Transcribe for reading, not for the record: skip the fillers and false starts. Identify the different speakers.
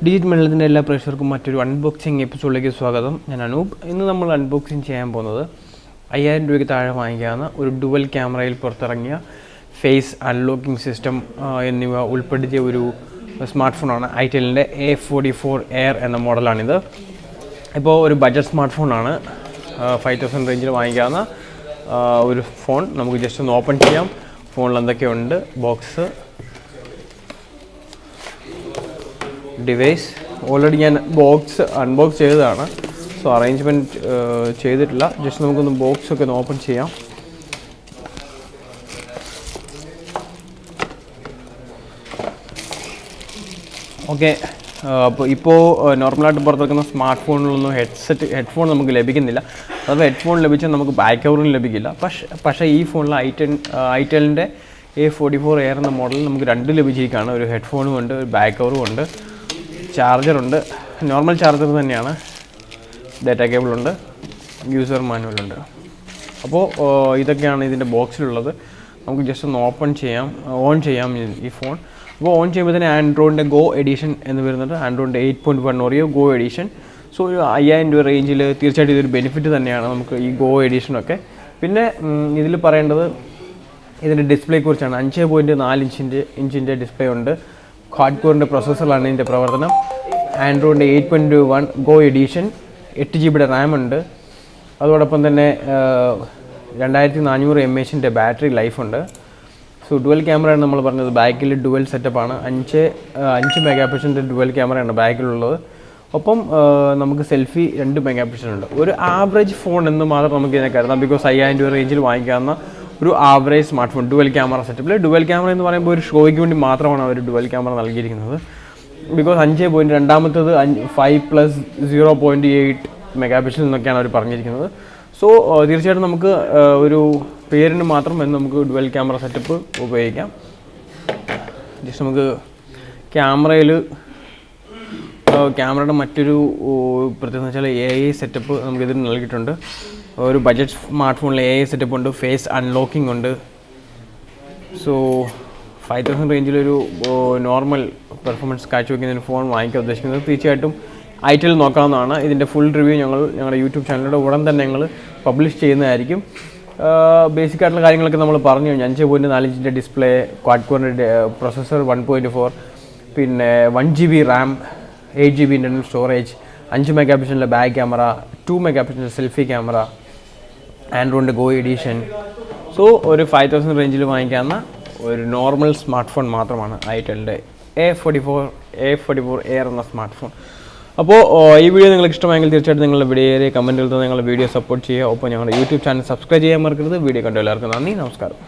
Speaker 1: Digit മലയാളത്തിൻ്റെ എല്ലാ പ്രേക്ഷകർക്കും മറ്റൊരു അൺബോക്സിങ് എപ്പിസോഡിലേക്ക് സ്വാഗതം. ഞാൻ അനൂപ്. ഇന്ന് നമ്മൾ അൺബോക്സിങ് ചെയ്യാൻ പോകുന്നത് 5000 രൂപയ്ക്ക് താഴെ വാങ്ങിക്കാവുന്ന ഒരു ഡുവൽ ക്യാമറയിൽ പുറത്തിറങ്ങിയ ഫേസ് അൺലോക്കിംഗ് സിസ്റ്റം എന്നിവ ഉൾപ്പെടുത്തിയ ഒരു സ്മാർട്ട് ഫോണാണ്. ഐറ്റലിൻ്റെ A44 Air എന്ന മോഡലാണിത്. ഇപ്പോൾ ഒരു ബഡ്ജറ്റ് സ്മാർട്ട് ഫോണാണ്. 5000 റേഞ്ചിൽ വാങ്ങിക്കാവുന്ന ഒരു ഫോൺ. നമുക്ക് ജസ്റ്റ് ഒന്ന് ഓപ്പൺ ചെയ്യാം. ഫോണിൽ എന്തൊക്കെയുണ്ട്, ബോക്സ്, ഡിവൈസ്. ഓൾറെഡി ഞാൻ ബോക്സ് അൺബോക്സ് ചെയ്തതാണ്, സോ അറേഞ്ച്മെൻറ്റ് ചെയ്തിട്ടില്ല. ജസ്റ്റ് നമുക്കൊന്ന് ബോക്സൊക്കെ ഒന്ന് ഓപ്പൺ ചെയ്യാം. ഓക്കെ, ഇപ്പോൾ നോർമലായിട്ട് പുറത്തിറക്കുന്ന സ്മാർട്ട് ഫോണിലൊന്നും ഹെഡ്ഫോൺ നമുക്ക് ലഭിക്കുന്നില്ല. അഥവാ ഹെഡ്ഫോൺ ലഭിച്ചാൽ നമുക്ക് ബാക്ക് കവറും ലഭിക്കില്ല. പക്ഷേ ഈ ഫോണിൽ ഐറ്റലിൻ്റെ A44 Air എന്ന മോഡലിൽ നമുക്ക് രണ്ട് ലഭിച്ചിരിക്കുകയാണ്. ഒരു ഹെഡ്ഫോണും ഉണ്ട്, ഒരു ബാക്ക് കവറും ഉണ്ട്, ചാർജറുണ്ട്. നോർമൽ ചാർജർ തന്നെയാണ്, ഡാറ്റ കേബിളുണ്ട്, യൂസർ മാനുവലുണ്ട്. അപ്പോൾ ഇതൊക്കെയാണ് ഇതിൻ്റെ ബോക്സിലുള്ളത്. നമുക്ക് ജസ്റ്റ് ഒന്ന് ഓൺ ചെയ്യാം ഈ ഫോൺ. അപ്പോൾ ഓൺ ചെയ്യുമ്പോൾ തന്നെ ആൻഡ്രോയിഡിൻ്റെ ഗോ എഡിഷൻ എന്ന് വരുന്നുണ്ട്. ആൻഡ്രോയിഡിൻ്റെ 8.1 ഓറിയോ ഗോ എഡിഷൻ. സോ ഒരു 5000 രൂപ റേഞ്ചിൽ തീർച്ചയായിട്ടും ഇതൊരു ബെനിഫിറ്റ് തന്നെയാണ് നമുക്ക് ഈ ഗോ എഡിഷനൊക്കെ. പിന്നെ ഇതിൽ പറയേണ്ടത് ഇതിൻ്റെ ഡിസ്പ്ലേയെക്കുറിച്ചാണ്. 5.4 ഇഞ്ചിൻ്റെ ഡിസ്പ്ലേ ഉണ്ട്. ക്വാഡ് കോറിൻ്റെ പ്രൊസസ്സറാണ് ഇതിൻ്റെ പ്രവർത്തനം. ആൻഡ്രോയിഡിൻ്റെ 8.1 ഗോ എഡിഷൻ, 8 GB റാം ഉണ്ട്. അതോടൊപ്പം തന്നെ 2400 mAh ബാറ്ററി ലൈഫുണ്ട്. സോ ഡുവൽ ക്യാമറയാണ് നമ്മൾ പറഞ്ഞത്. ബാക്കിൽ ഡുവൽ സെറ്റപ്പാണ്. 5 മെഗാപിക്സലിൻ്റെ ഡുവൽ ക്യാമറയാണ് ബാക്കിലുള്ളത്. ഒപ്പം നമുക്ക് സെൽഫി 2 മെഗാപിക്സൽ ഉണ്ട്. ഒരു ആവറേജ് ഫോൺ എന്ന് മാത്രം നമുക്ക് ഇതിനെ കരുതാം. ബിക്കോസ് 5000 രൂപ റേഞ്ചിൽ വാങ്ങിക്കാവുന്ന ഒരു average smart phone dual camera സെറ്റപ്പിൽ. ഡുവൽ ക്യാമറ എന്ന് പറയുമ്പോൾ ഒരു ഷോയ്ക്ക് വേണ്ടി മാത്രമാണ് അവർ ഡുവൽ ക്യാമറ നൽകിയിരിക്കുന്നത്. ബിക്കോസ് 5 രണ്ടാമത്തത് 5+0.8 മെഗാപിക്സൽ എന്നൊക്കെയാണ് അവർ പറഞ്ഞിരിക്കുന്നത്. സോ തീർച്ചയായിട്ടും നമുക്ക് ഒരു പേരിന് മാത്രം എന്ന് നമുക്ക് ഡുവൽ ക്യാമറ സെറ്റപ്പ് ഉപയോഗിക്കാം. ജസ്റ്റ് നമുക്ക് ക്യാമറയുടെ മറ്റൊരു പ്രത്യേകത വെച്ചാൽ AI സെറ്റപ്പ് നമുക്കിതിന് നൽകിയിട്ടുണ്ട്. ഒരു ബഡ്ജറ്റ് സ്മാർട്ട് ഫോണിൽ AI സെറ്റപ്പ് ഉണ്ട്, ഫേസ് അൺലോക്കിംഗ് ഉണ്ട്. സോ 5000 റേഞ്ചിലൊരു നോർമൽ പെർഫോമൻസ് കാഴ്ചവെക്കുന്ന ഫോൺ വാങ്ങിക്കാൻ ഉദ്ദേശിക്കുന്നത് തീർച്ചയായിട്ടും ഐറ്റൽ നോക്കാവുന്നതാണ്. ഇതിൻ്റെ ഫുൾ റിവ്യൂ ഞങ്ങളുടെ യൂട്യൂബ് ചാനലിലൂടെ ഉടൻ തന്നെ ഞങ്ങൾ പബ്ലിഷ് ചെയ്യുന്നതായിരിക്കും. ബേസിക് ആയിട്ടുള്ള കാര്യങ്ങളൊക്കെ നമ്മൾ പറഞ്ഞു കഴിഞ്ഞു. 5.4 ഇഞ്ചിൻ്റെ ഡിസ്പ്ലേ, ക്വാഡ് കോറിൻ്റെ പ്രൊസസ്സർ 1.4, പിന്നെ 1 GB RAM, 8 GB internal storage, 5 മെഗാപിക്സലിൻ്റെ ബാക്ക് ക്യാമറ, 2 മെഗാപിക്സലിൻ്റെ സെൽഫി ക്യാമറ, ആൻഡ്രോയിഡിൻ്റെ ഗോ എഡിഷൻ. സോ ഒരു 5000 റേഞ്ചിൽ വാങ്ങിക്കാവുന്ന ഒരു നോർമൽ സ്മാർട്ട് ഫോൺ മാത്രമാണ് ഐറ്റലിൻ്റെ A44 Air എന്ന സ്മാർട്ട് ഫോൺ. അപ്പോൾ ഈ വീഡിയോ നിങ്ങൾക്ക് ഇഷ്ടമായെങ്കിൽ തീർച്ചയായിട്ടും നിങ്ങളുടെ വീഡിയോയെ കമൻറ്റുകൾ നിങ്ങളുടെ വീഡിയോ സപ്പോർട്ട് ചെയ്യുക. ഒപ്പം ഞങ്ങളുടെ യൂട്യൂബ് ചാനൽ സബ്സ്ക്രൈബ് ചെയ്യാൻ മറക്കരുത്. വീഡിയോ കണ്ടു എല്ലാവർക്കും നന്ദി, നമസ്കാരം.